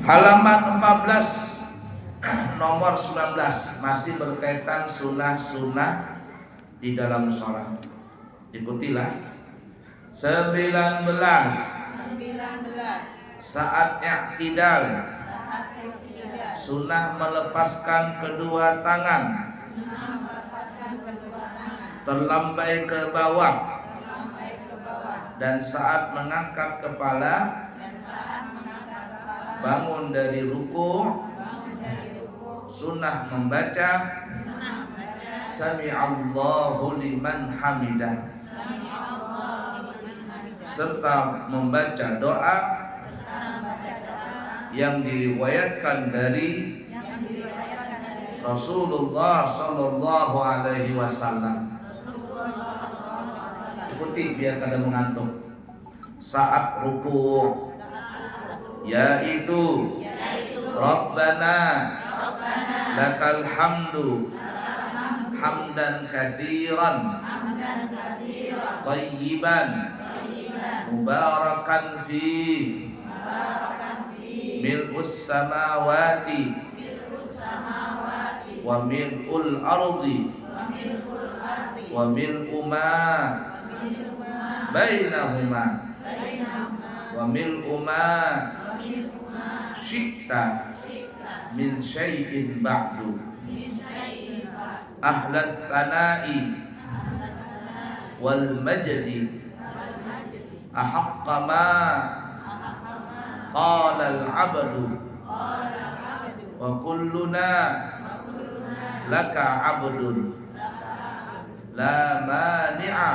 Halaman 14 nomor 19 masih berkaitan sunnah-sunnah di dalam sholat. Ikutilah. 19 saat i'tidal, sunnah melepaskan kedua tangan, terlambai ke bawah, dan saat mengangkat kepala, bangun dari ruku, sunnah membaca Sami'allahu liman hamidah, serta membaca doa yang diriwayatkan dari Rasulullah sallallahu alaihi wasallam. Ikuti biar kada mengantuk. Saat ruku, yaitu Rabbana lakal hamdu hamdan katsiran thayyiban mubarakan fi mil'us samawati wa mil'ul ardi wa mil'u ma bainahuma wa mil'u ma syi'ta min syai'in ba'du ahlas sana'i wal majdi ahaqqa ma qala al abdu wa kulluna laka abdun la mani'a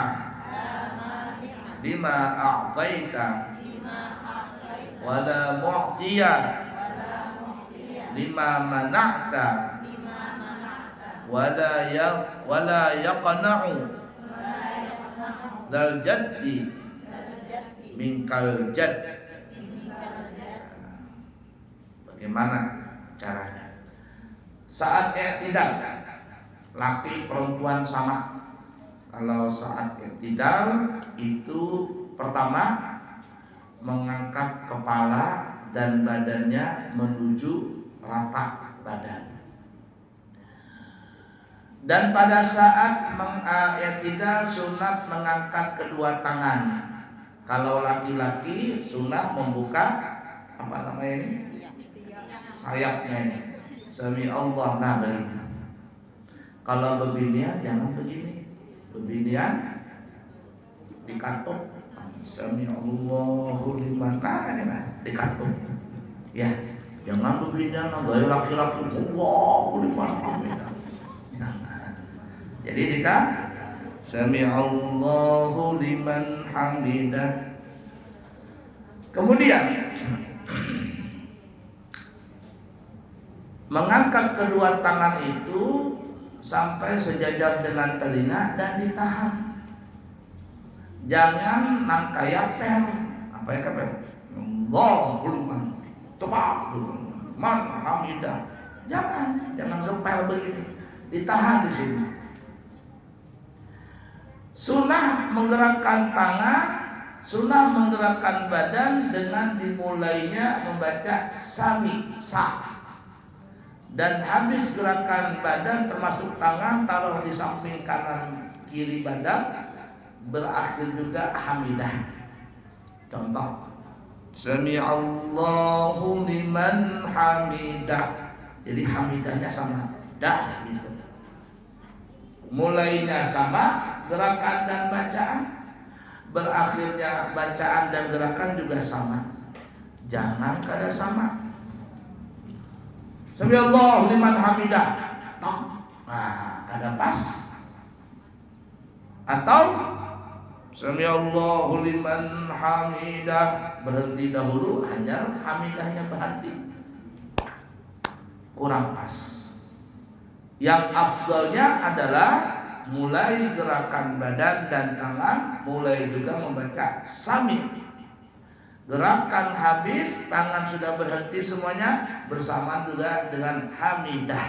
lima a'taita wa la mu'tiya lima mana'ta wa la yaqna'u dal jaddi minkal jadd. Bagaimana caranya? Saat i'tidal, laki perempuan sama. Kalau saat i'tidal itu pertama mengangkat kepala dan badannya menuju rata badan. Dan pada saat i'tidal sunat mengangkat kedua tangan. Kalau laki-laki sunah membuka apa namanya ini? Sayapnya ini. Sami Allah, nah begini. Kalau bebinian jangan begini. Bebinian dikatup. Sami Allahu liman dikatup. Ya, jangan bebinian gaya laki-laki. Allahu liman hamidah. Jadi dikatup. Sami Allahu liman hamidah. Kemudian mengangkat kedua tangan itu sampai sejajar dengan telinga dan ditahan. Jangan nangkayapel. Apa ya kapel? Allahu liman tepat man hamidah. Jangan gepel begini. Ditahan di sini. Sunnah menggerakkan tangan, sunnah menggerakkan badan dengan dimulainya membaca sami sa. Dan habis gerakan badan termasuk tangan taruh di samping kanan kiri badan, berakhir juga hamidah. Contoh, Sami Allahu liman hamidah. Jadi hamidahnya sama dah gitu. Mulainya sama gerakan dan bacaan, berakhirnya bacaan dan gerakan juga sama. Jangan kada sama. Sami Allahu liman hamidah. Nah, kada pas. Atau Sami Allahu liman hamidah, berhenti dahulu, hanya hamidahnya berhenti. Kurang pas. Yang afdalnya adalah mulai gerakan badan dan tangan, mulai juga membaca sami. Gerakan habis, tangan sudah berhenti semuanya, bersamaan juga dengan hamidah.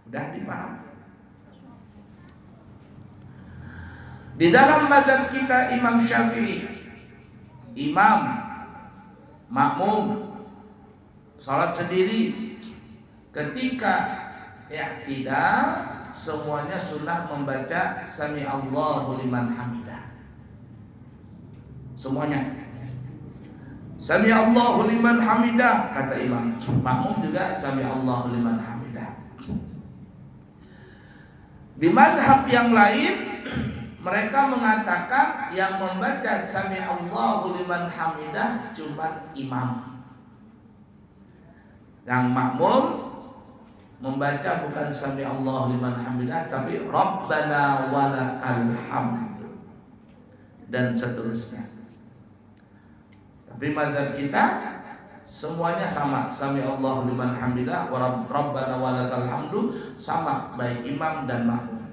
Udah dipaham? Di dalam mazhab kita Imam Syafi'i, imam, makmum salat sendiri ketika i'tidal semuanya sunnah membaca sami Allahu liman hamidah. Semuanya sami Allahu liman hamidah kata imam. Makmum juga sami Allahu liman hamidah. Di mazhab yang lain mereka mengatakan yang membaca sami Allahu liman hamidah cuma imam. Yang makmum membaca bukan sami Allahu liman hamidah tapi Rabbana walakal hamd dan seterusnya. Tapi mazhab kita semuanya sama, sami Allahu liman hamidah wa Rabbana walakal hamdu sama baik imam dan makmum.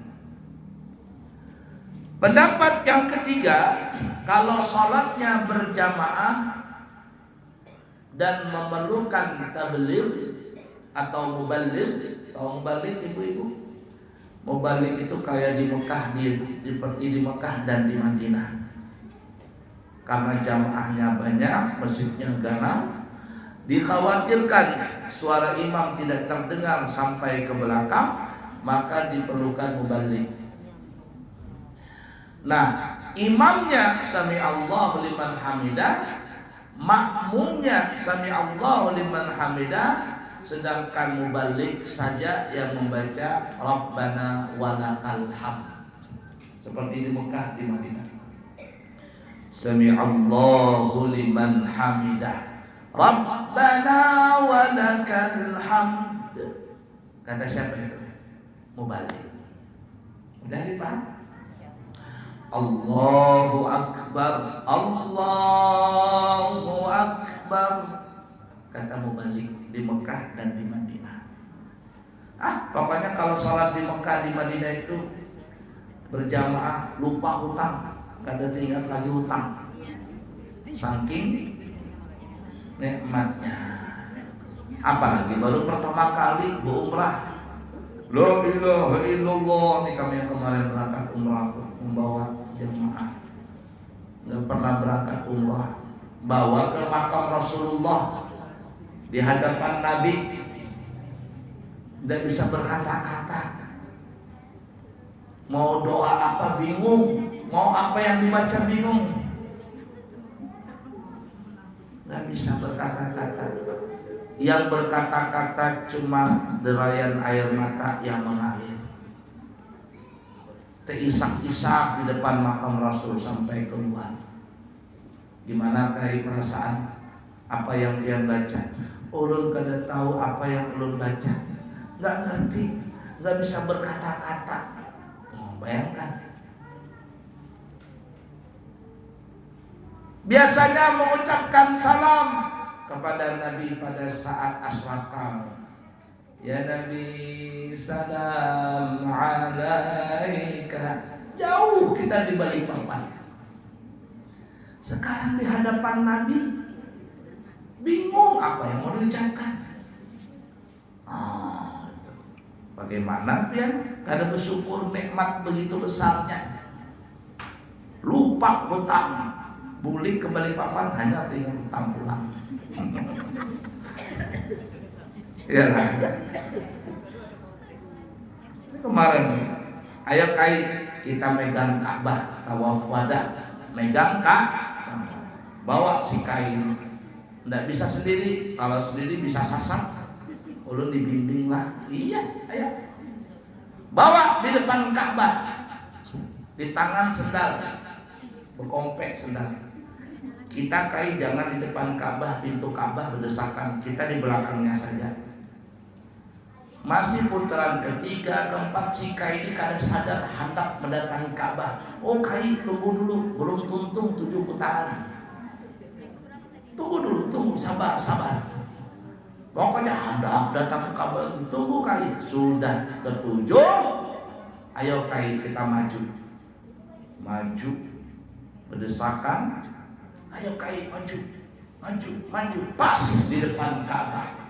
Pendapat yang ketiga, kalau salatnya berjamaah dan memerlukan tabligh atau muballigh, tahu muballigh ibu-ibu? Muballigh itu kayak di Mekah, seperti di Mekah dan di Madinah. Karena jamaahnya banyak, masjidnya ganal, dikhawatirkan suara imam tidak terdengar sampai ke belakang, maka diperlukan muballigh. Nah, imamnya sami Allahu liman hamidah, makmumnya sami Allahu liman hamidah, sedangkan muballigh saja yang membaca Rabbana walakal hamd. Seperti di Mekah, di Madinah. Sami Allahu liman hamidah, Rabbana walakal hamd. Kata siapa itu? Muballigh. Udah dipaham? Allahu Akbar, Allahu Akbar, kata muballigh di Mekah dan di Madinah. Pokoknya kalau sholat di Mekah di Madinah itu berjamaah lupa hutang, gak ada teringat lagi hutang, saking nikmatnya. Apalagi baru pertama kali berumrah, la ilaha illallah. Nih kami yang kemarin berangkat umrah membawa jemaah, nggak pernah berangkat umrah, bawa ke makam Rasulullah di hadapan Nabi, tidak bisa berkata-kata, mau doa apa bingung, mau apa yang dibaca bingung, nggak bisa berkata-kata. Yang berkata-kata cuma derayan air mata yang mengalir, terisak-isak di depan makam Rasul sampai keluar. Gimana kayak perasaan apa yang dia baca? Ulun kada tahu apa yang ulun baca, nggak ngerti, nggak bisa berkata-kata. Bayangkan. Biasanya mengucapkan salam kepada Nabi pada saat aswakam. Ya Nabi, salam alaika. Jauh kita di balik papan. Sekarang di hadapan Nabi, bingung apa yang mau diucapkan. Bagaimana dia kada bersyukur nikmat begitu besarnya. Lupa hutang, balik ke balik papan hanya tinggal hutang pulang. Iyalah. Kemarin ayo kai kita megang Ka'bah, tawaf wada, megang bawa si kain. Nggak bisa sendiri, kalau sendiri bisa sasar. Ulun dibimbing lah. Iya, ayo. Bawa di depan Ka'bah, di tangan sendal, berkompek sendal. Kita kai jangan di depan Ka'bah, pintu Ka'bah berdesakan, kita di belakangnya saja. Masih putaran ketiga, keempat, si kai ini kada sadar hendak mendatangi Ka'bah. Oh kai tunggu dulu, belum tuntung 7 putaran. Tunggu dulu, tunggu, sabar. Pokoknya hendak datang ke Ka'bah, tunggu kai. Sudah ke-7, ayo kai kita maju, berdesakan. Ayo kai maju, pas di depan Ka'bah.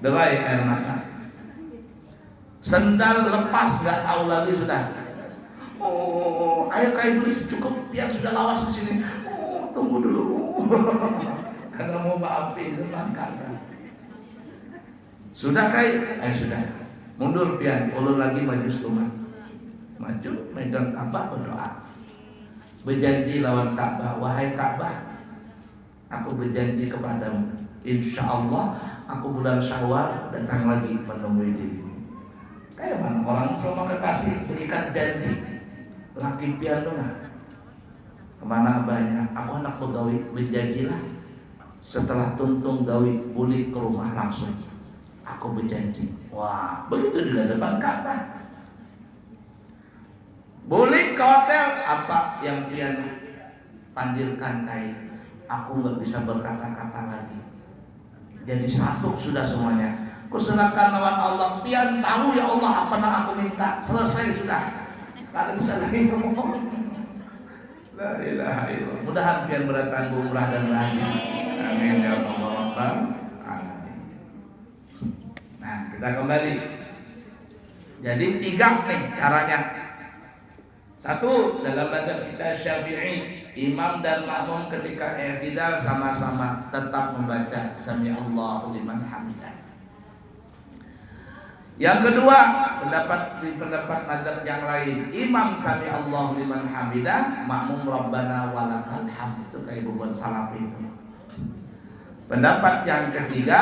Derai air mata. Sendal lepas, nggak tahu lagi sudah. Ayo kai dulu cukup, biar sudah lawas di sini. Tunggu dulu. Karena mau baapi itu Ka'bah. Sudah kai? Sudah. Mundur pian, ulun lagi maju setuman. Maju, megang Ka'bah, berdoa. Berjanji lawan Ka'bah, wahai Ka'bah, aku berjanji kepadamu, insya Allah aku bulan Syawal datang lagi menemui dirimu. Kayak mana orang sama kekasih berikan janji. Laki pian tuh nah. Kemana abahnya? Aku anak pegawai, berjanjilah setelah tuntung gawi pulih ke rumah langsung. Aku berjanji. Wah, begitu juga depan Ka'bah. Boleh ke hotel, apa yang pian pandirkan kain. Aku nggak bisa berkata-kata lagi. Jadi satu sudah semuanya. Kuserahkan lawan Allah. Pian tahu ya Allah apa yang aku minta. Selesai sudah. Kalian bisa lagi ngomong. La ilaha illallah. Mudahan pian berdatang umrah dan haji. Amin ya Allah. Amin. Nah, kita kembali. Jadi 3 nih caranya. 1, dalam mazhab kita Syafi'i, imam dan makmum ketika i'tidal sama-sama tetap membaca Sami Allahu liman hamidah. Yang kedua, pendapat mazhab yang lain, imam Sami Allahu liman hamidah, makmum Rabbana walakal hamd. Itu kayak bubuan salafi itu. Pendapat yang ketiga,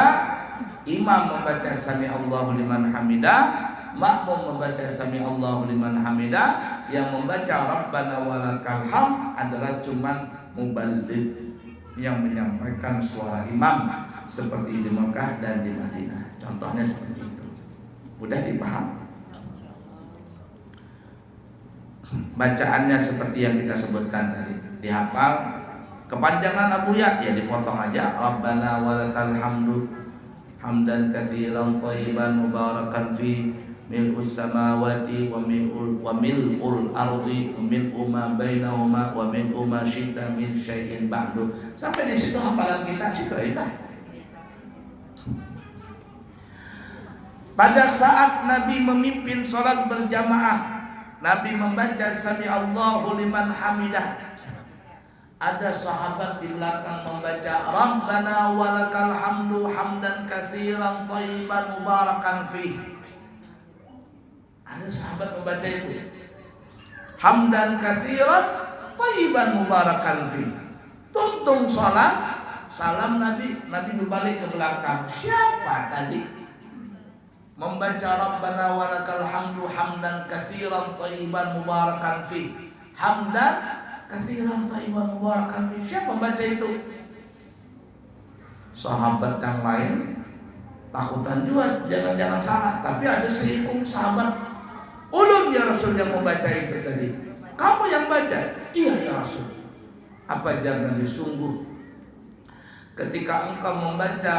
imam membaca Sami Allahu liman hamidah, makmum membaca Sami Allahu liman hamidah. Yang membaca Rabbana walakal hamd adalah cuma muballigh yang menyampaikan suara imam seperti di Mekah dan di Madinah. Contohnya seperti itu. Mudah dipaham. Bacaannya seperti yang kita sebutkan tadi, dihafal. Kepanjangan Abu Ya dipotong aja. Rabbana walakal hamdu hamdan katsiran thayyiban mubarakan fi mil'us samawati wa mil'ul ardi wa mil'u ma bainahuma wa mil'u ma syi'ta min syai'in ba'du. Sampai di situ hafalan kita, situ aja. Pada saat Nabi memimpin sholat berjamaah, Nabi membaca Sami Allahu liman hamidah. Ada sahabat di belakang membaca Rabbana walakal hamdu hamdan katsiran thayyiban mubarakan fih. Ada sahabat membaca itu. Hamdan katsiran thayyiban mubarakan fih. Tuntung sholat, salam Nabi berbalik ke belakang. Siapa tadi? Membaca Rabbana walakal hamdu hamdan katsiran thayyiban mubarakan fi. Hamdan katsiran thayyiban mubarakan fi. Siapa membaca itu? Sahabat yang lain takutan juga jangan-jangan salah, tapi ada seikung sahabat, ulun ya Rasul yang membaca itu tadi. Kamu yang baca? Iya ya Rasul. Apa jangan disungguh ketika engkau membaca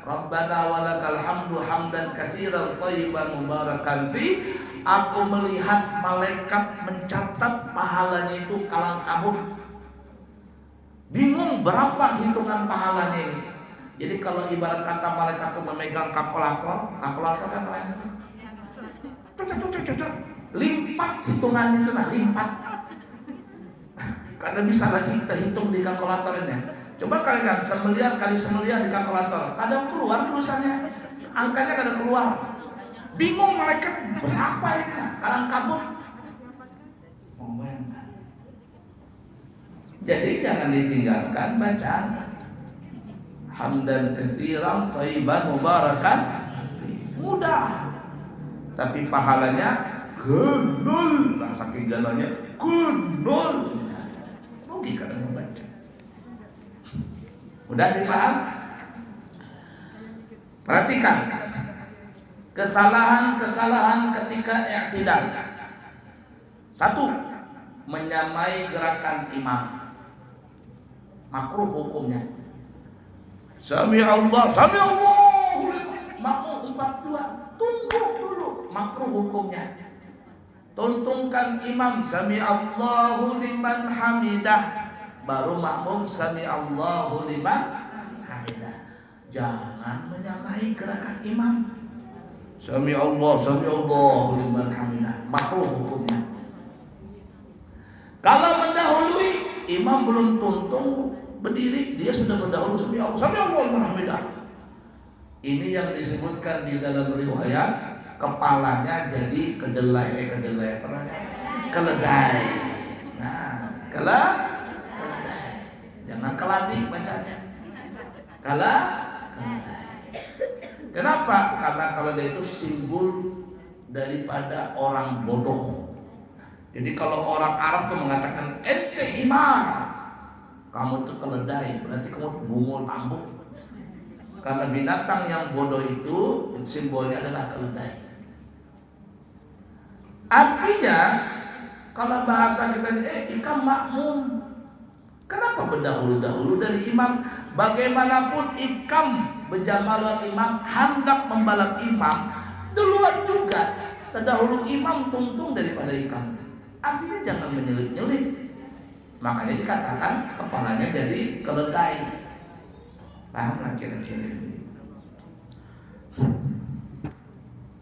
Rabbana walakal hamdu hamdan katsiran thayyiban mubarakan fi, aku melihat malaikat mencatat pahalanya itu kalang kabut. Bingung berapa hitungan pahalanya ini. Jadi kalau ibarat kata malaikat itu memegang kalkulator kan lain itu. Limpat hitungannya itu limpat. Karena bisa lagi kita hitung di kalkulatornya. Coba kalian semiliar kali semiliar di kalkulator, kadang keluar tulisannya, angkanya kadang keluar. Bingung malaikat berapa ini lah, kalang kabut. Jadi jangan ditinggalkan bacaan. Hamdan katsiran thayyiban mubarakan fi. Mudah. Tapi pahalanya gunul. Nah, saking gananya gunul. Rugi kadang membaca. Udah dipaham? Perhatikan kesalahan-kesalahan ketika i'tidal. 1, menyamai gerakan imam. Makruh hukumnya. Sami Allah, makruh 42. Tunggu dulu, makruh hukumnya. Tuntungkan imam Sami Allahu liman hamidah, baru makmum Sami Allahu liman hamidah. Jangan menyamai gerakan imam. Sami Allahu liman hamidah, makruh hukumnya. Kalau mendahului imam belum tuntung berdiri, dia sudah berdahulu sami Allahu liman hamidah. Ini yang disebutkan di dalam riwayat, kepalanya jadi kedelai keledai. Nah, keledai. Jangan keladi bacanya. Keledai. Kenapa? Karena keledai itu simbol daripada orang bodoh. Jadi kalau orang Arab tuh mengatakan ente himar, kamu tuh keledai, berarti kamu tuh bungul tambuk. Karena binatang yang bodoh itu simbolnya adalah keledai. Artinya kalau bahasa kita ikam makmum. Kenapa berdahulu-dahulu dari imam? Bagaimanapun ikam berjamaah imam, hendak membalap imam, duluan juga. Terdahulu imam tuntung daripada ikam. Artinya jangan menyelip-nyelip. Makanya dikatakan kepalanya jadi keledai. Paham lah kira-kira ini.